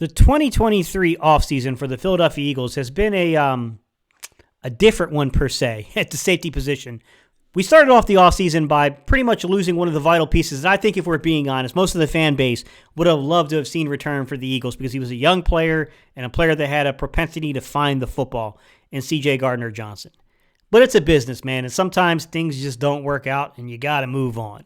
The 2023 offseason for the Philadelphia Eagles has been a different one per se at the safety position. We started off the offseason by pretty much losing one of the vital pieces. And I think if we're being honest, most of the fan base would have loved to have seen return for the Eagles because he was a young player and a player that had a propensity to find the football in C.J. Gardner Johnson. But it's a business, man, and sometimes things just don't work out and you got to move on.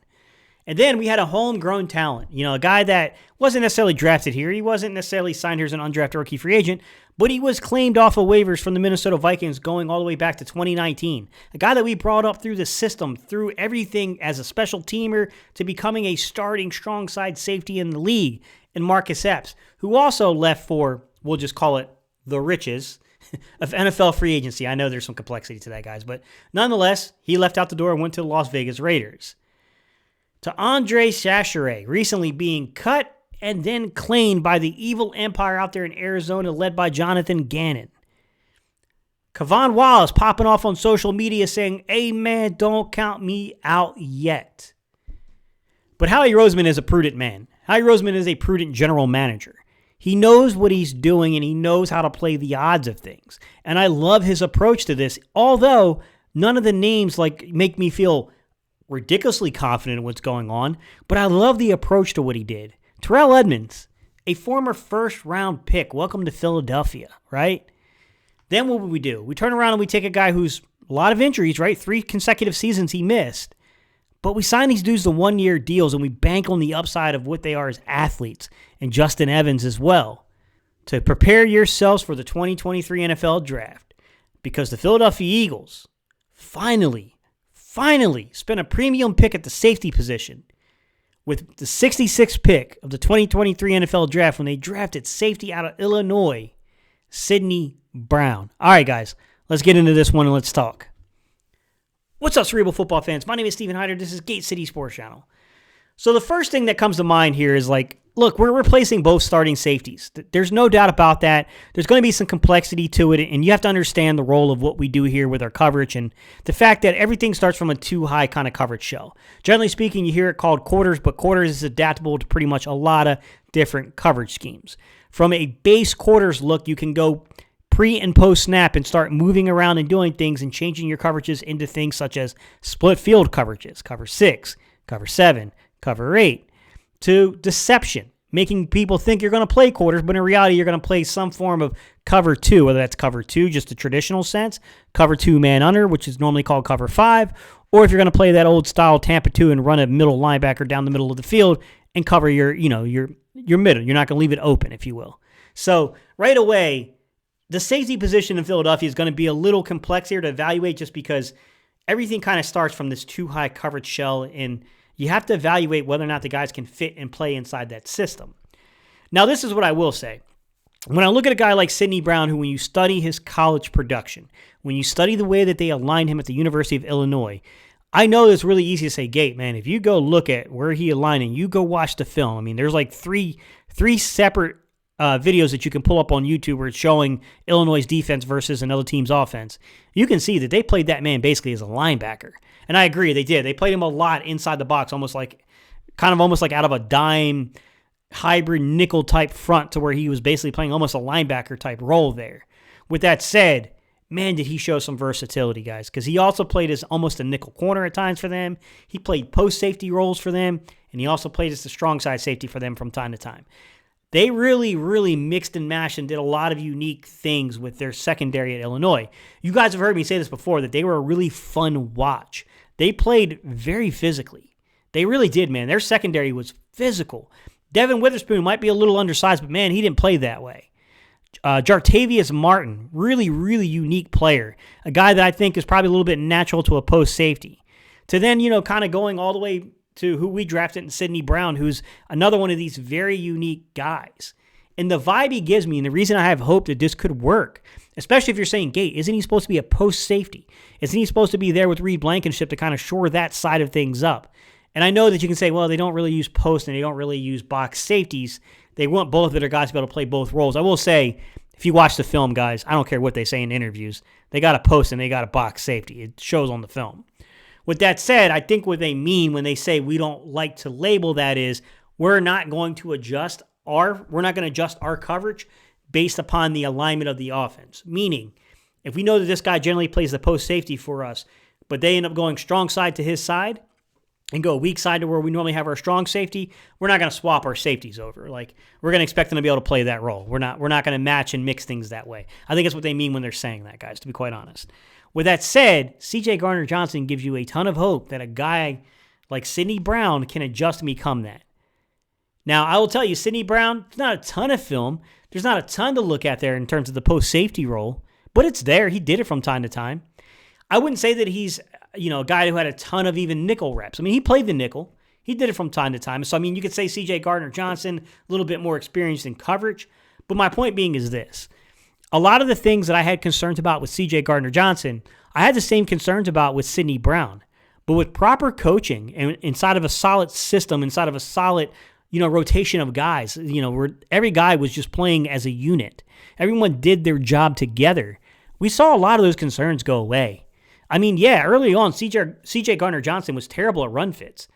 And then we had a homegrown talent, a guy that wasn't necessarily drafted here. He wasn't necessarily signed here as an undrafted rookie free agent, but he was claimed off of waivers from the Minnesota Vikings going all the way back to 2019. A guy that we brought up through the system, through everything as a special teamer to becoming a starting strong side safety in the league, and Marcus Epps, who also left for, we'll just call it the riches of NFL free agency. I know there's some complexity to that, guys, but nonetheless, he left out the door and went to the Las Vegas Raiders. To Andre Chachere, recently being cut and then claimed by the evil empire out there in Arizona led by Jonathan Gannon. Kevon Wallace popping off on social media saying, "Hey man, don't count me out yet." But Howie Roseman is a prudent man. Howie Roseman is a prudent general manager. He knows what he's doing and he knows how to play the odds of things. And I love his approach to this, although none of the names make me feel ridiculously confident in what's going on, but I love the approach to what he did. Terrell Edmonds, a former first-round pick, welcome to Philadelphia, right? Then what would we do? We turn around and we take a guy who's a lot of injuries, right? 3 consecutive seasons he missed. But we sign these dudes to one-year deals and we bank on the upside of what they are as athletes, and Justin Evans as well, to prepare yourselves for the 2023 NFL Draft, because the Philadelphia Eagles finally spent a premium pick at the safety position with the 66th pick of the 2023 NFL Draft when they drafted safety out of Illinois, SIDNEY Brown. All right, guys, let's get into this one and let's talk. What's up, Cerebral Football fans? My name is Stephen Hyder. This is Gate City Sports Channel. So the first thing that comes to mind here is look, we're replacing both starting safeties. There's no doubt about that. There's going to be some complexity to it, and you have to understand the role of what we do here with our coverage and the fact that everything starts from a too-high kind of coverage shell. Generally speaking, you hear it called quarters, but quarters is adaptable to pretty much a lot of different coverage schemes. From a base quarters look, you can go pre- and post-snap and start moving around and doing things and changing your coverages into things such as split field coverages, cover 6, cover 7, cover 8, to deception, making people think you're going to play quarters, but in reality, you're going to play some form of cover 2, whether that's cover 2, just the traditional sense, cover 2 man under, which is normally called cover 5, or if you're going to play that old style Tampa 2 and run a middle linebacker down the middle of the field and cover your middle. You're not going to leave it open, if you will. So right away, the safety position in Philadelphia is going to be a little complex here to evaluate just because everything kind of starts from this too high coverage shell, and you have to evaluate whether or not the guys can fit and play inside that system. Now, this is what I will say. When I look at a guy like SIDNEY Brown, who when you study his college production, when you study the way that they aligned him at the University of Illinois, I know it's really easy to say, Gate, man, if you go look at where he aligned and you go watch the film, I mean, there's like three separate videos that you can pull up on YouTube where it's showing Illinois' defense versus another team's offense. You can see that they played that man basically as a linebacker. And I agree, they did. They played him a lot inside the box, almost like out of a dime hybrid nickel type front to where he was basically playing almost a linebacker type role there. With that said, man, did he show some versatility, guys, because he also played as almost a nickel corner at times for them. He played post safety roles for them, and he also played as the strong side safety for them from time to time. They really, really mixed and matched and did a lot of unique things with their secondary at Illinois. You guys have heard me say this before, that they were a really fun watch. They played very physically. They really did, man. Their secondary was physical. Devin Witherspoon might be a little undersized, but, man, he didn't play that way. Jartavius Martin, really, really unique player. A guy that I think is probably a little bit natural to a post safety. To then, kind of going all the way to who we drafted in SIDNEY Brown, who's another one of these very unique guys. And the vibe he gives me, and the reason I have hope that this could work, especially if you're saying, Gate, isn't he supposed to be a post safety? Isn't he supposed to be there with Reed Blankenship to kind of shore that side of things up? And I know that you can say, well, they don't really use post and they don't really use box safeties. They want both of their guys to be able to play both roles. I will say, if you watch the film, guys, I don't care what they say in interviews, they got a post and they got a box safety. It shows on the film. With that said, I think what they mean when they say we don't like to label that is we're not going to adjust we're not going to adjust our coverage based upon the alignment of the offense. Meaning, if we know that this guy generally plays the post safety for us, but they end up going strong side to his side and go weak side to where we normally have our strong safety, we're not going to swap our safeties over. Like, we're going to expect them to be able to play that role. We're not going to match and mix things that way. I think that's what they mean when they're saying that, guys, to be quite honest. With that said, CJ Gardner Johnson gives you a ton of hope that a guy like Sidney Brown can adjust and become that. Now, I will tell you, Sidney Brown, there's not a ton of film. There's not a ton to look at there in terms of the post-safety role, but it's there. He did it from time to time. I wouldn't say that he's, a guy who had a ton of even nickel reps. I mean, he played the nickel. He did it from time to time. So, I mean, you could say CJ Gardner Johnson, a little bit more experienced in coverage. But my point being is this. A lot of the things that I had concerns about with CJ Gardner Johnson, I had the same concerns about with Sidney Brown. But with proper coaching and inside of a solid system, inside of a solid, rotation of guys, where every guy was just playing as a unit. Everyone did their job together. We saw a lot of those concerns go away. I mean, yeah, early on, CJ Gardner Johnson was terrible at run fits.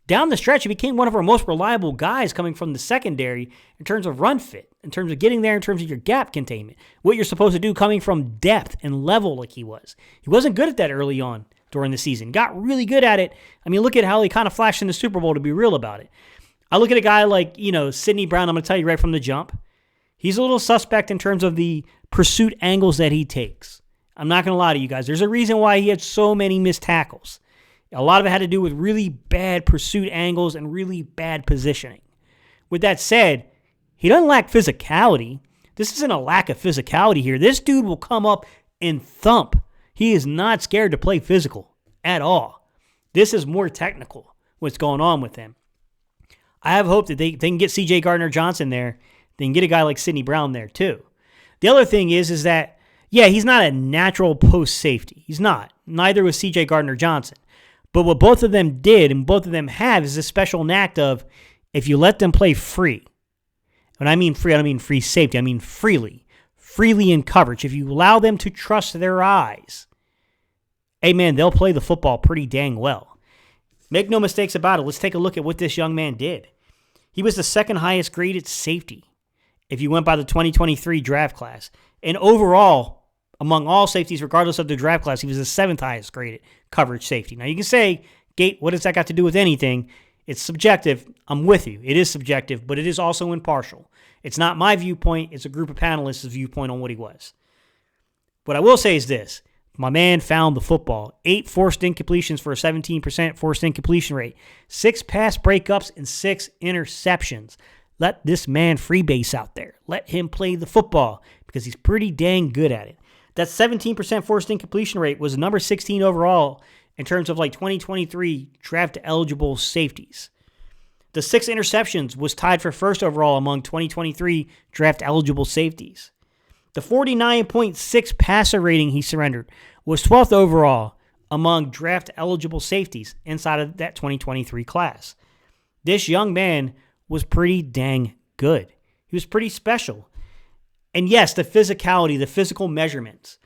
Down the stretch, he became one of our most reliable guys coming from the secondary in terms of run fit, in terms of getting there, in terms of your gap containment, what you're supposed to do coming from depth and level like he was. He wasn't good at that early on during the season. Got really good at it. I mean, look at how he kind of flashed in the Super Bowl, to be real about it. I look at a guy like, Sidney Brown, I'm going to tell you right from the jump. He's a little suspect in terms of the pursuit angles that he takes. I'm not going to lie to you guys. There's a reason why he had so many missed tackles. A lot of it had to do with really bad pursuit angles and really bad positioning. With that said, he doesn't lack physicality. This isn't a lack of physicality here. This dude will come up and thump. He is not scared to play physical at all. This is more technical, what's going on with him. I have hope that they can get CJ Gardner Johnson there. They can get a guy like Sidney Brown there too. The other thing is that, yeah, he's not a natural post safety. He's not. Neither was CJ Gardner Johnson. But what both of them did and both of them have is a special knack of, if you let them play free. When I mean free, I don't mean free safety. I mean freely. Freely in coverage. If you allow them to trust their eyes, hey man, they'll play the football pretty dang well. Make no mistakes about it. Let's take a look at what this young man did. He was the second highest graded safety if you went by the 2023 draft class. And overall, among all safeties, regardless of the draft class, he was the seventh highest graded coverage safety. Now, you can say, Gate, what does that got to do with anything? It's subjective. I'm with you. It is subjective, but it is also impartial. It's not my viewpoint. It's a group of panelists' viewpoint on what he was. What I will say is this. My man found the football. 8 forced incompletions for a 17% forced incompletion rate. 6 pass breakups and 6 interceptions. Let this man freebase out there. Let him play the football because he's pretty dang good at it. That 17% forced incompletion rate was number 16 overall in terms of 2023 draft-eligible safeties. The 6 interceptions was tied for first overall among 2023 draft-eligible safeties. The 49.6 passer rating he surrendered was 12th overall among draft-eligible safeties inside of that 2023 class. This young man was pretty dang good. He was pretty special. And yes, the physicality, the physical measurements,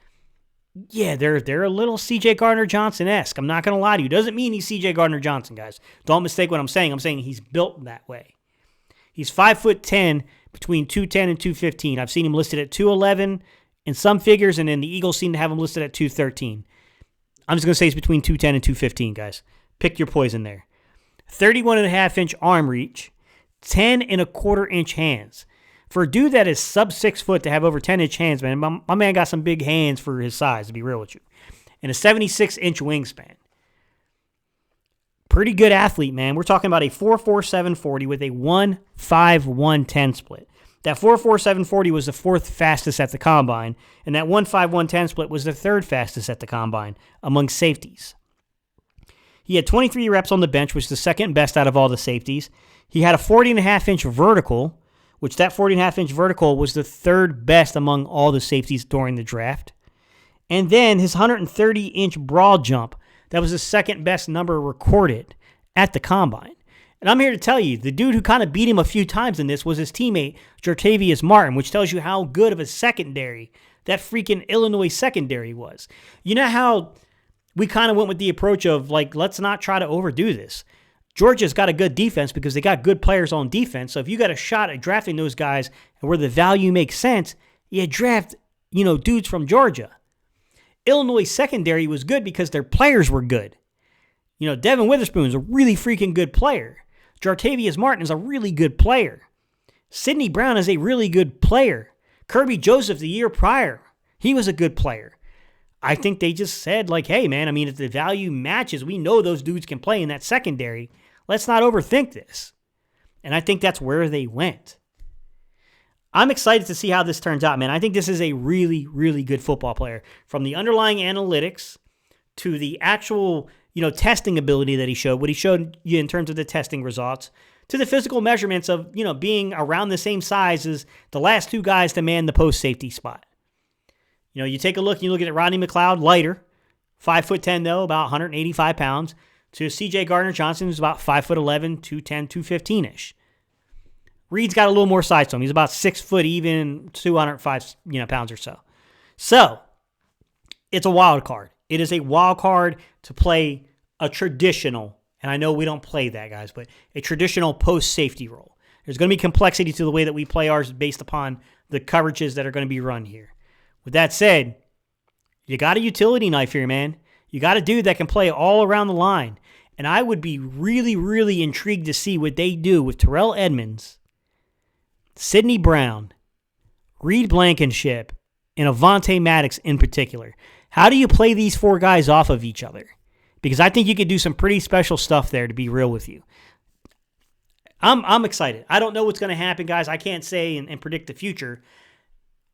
yeah, they're a little CJ Gardner Johnson-esque. I'm not going to lie to you. Doesn't mean he's CJ Gardner Johnson, guys. Don't mistake what I'm saying. I'm saying he's built that way. He's 5'10", between 210 and 215. I've seen him listed at 211 in some figures, and then the Eagles seem to have him listed at 213. I'm just going to say he's between 210 and 215, guys. Pick your poison there. 31.5-inch arm reach, 10.25-inch hands. For a dude that is sub 6 foot to have over 10-inch hands, man, my man got some big hands for his size, to be real with you. And a 76-inch wingspan. Pretty good athlete, man. We're talking about a 4.47 40 with a 1.51 10 split. That 4.47 40 was the 4th fastest at the combine, and that 1.51 10 split was the 3rd fastest at the combine among safeties. He had 23 reps on the bench, which is the second best out of all the safeties. He had a 40.5-inch vertical, which that 40.5-inch vertical was the 3rd best among all the safeties during the draft. And then his 130-inch broad jump, that was the 2nd best number recorded at the combine. And I'm here to tell you, the dude who kind of beat him a few times in this was his teammate, Jartavius Martin, which tells you how good of a secondary that freaking Illinois secondary was. You know how we kind of went with the approach of, let's not try to overdo this. Georgia's got a good defense because they got good players on defense. So if you got a shot at drafting those guys and where the value makes sense, you draft, dudes from Georgia. Illinois' secondary was good because their players were good. Devin Witherspoon's a really freaking good player. Jartavius Martin is a really good player. Sidney Brown is a really good player. Kirby Joseph the year prior, he was a good player. I think they just said, hey, man, if the value matches, we know those dudes can play in that secondary. Let's not overthink this. And I think that's where they went. I'm excited to see how this turns out, man. I think this is a really, really good football player. From the underlying analytics to the actual, testing ability that he showed, what he showed you in terms of the testing results, to the physical measurements of, being around the same size as the last two guys to man the post safety spot. You take a look, you look at Rodney McLeod, lighter, 5'10", though, about 185 pounds, to C.J. Gardner Johnson, who's about 5'11", 210, 215-ish. Reed's got a little more size to him. He's about 6 foot, even 205 pounds or so. So, it's a wild card. It is a wild card to play a traditional, and I know we don't play that, guys, but a traditional post-safety role. There's going to be complexity to the way that we play ours based upon the coverages that are going to be run here. With that said, you got a utility knife here, man. You got a dude that can play all around the line. And I would be really, really intrigued to see what they do with Terrell Edmonds, Sidney Brown, Reed Blankenship, and Avonte Maddox in particular. How do you play these four guys off of each other? Because I think you could do some pretty special stuff there, to be real with you. I'm excited. I don't know what's going to happen, guys. I can't say and predict the future.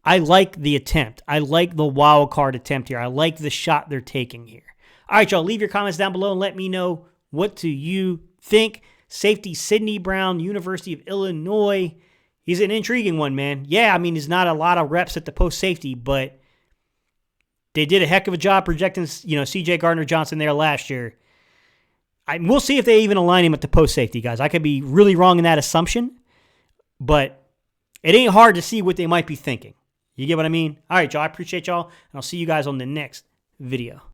I like the attempt. I like the wild card attempt here. I like the shot they're taking here. All right, y'all, leave your comments down below and let me know, what do you think? Safety Sidney Brown, University of Illinois. He's an intriguing one, man. Yeah, he's not a lot of reps at the post safety, but they did a heck of a job projecting, C.J. Gardner Johnson there last year. We'll see if they even align him at the post safety, guys. I could be really wrong in that assumption, but it ain't hard to see what they might be thinking. You get what I mean? All right, y'all. I appreciate y'all, and I'll see you guys on the next video.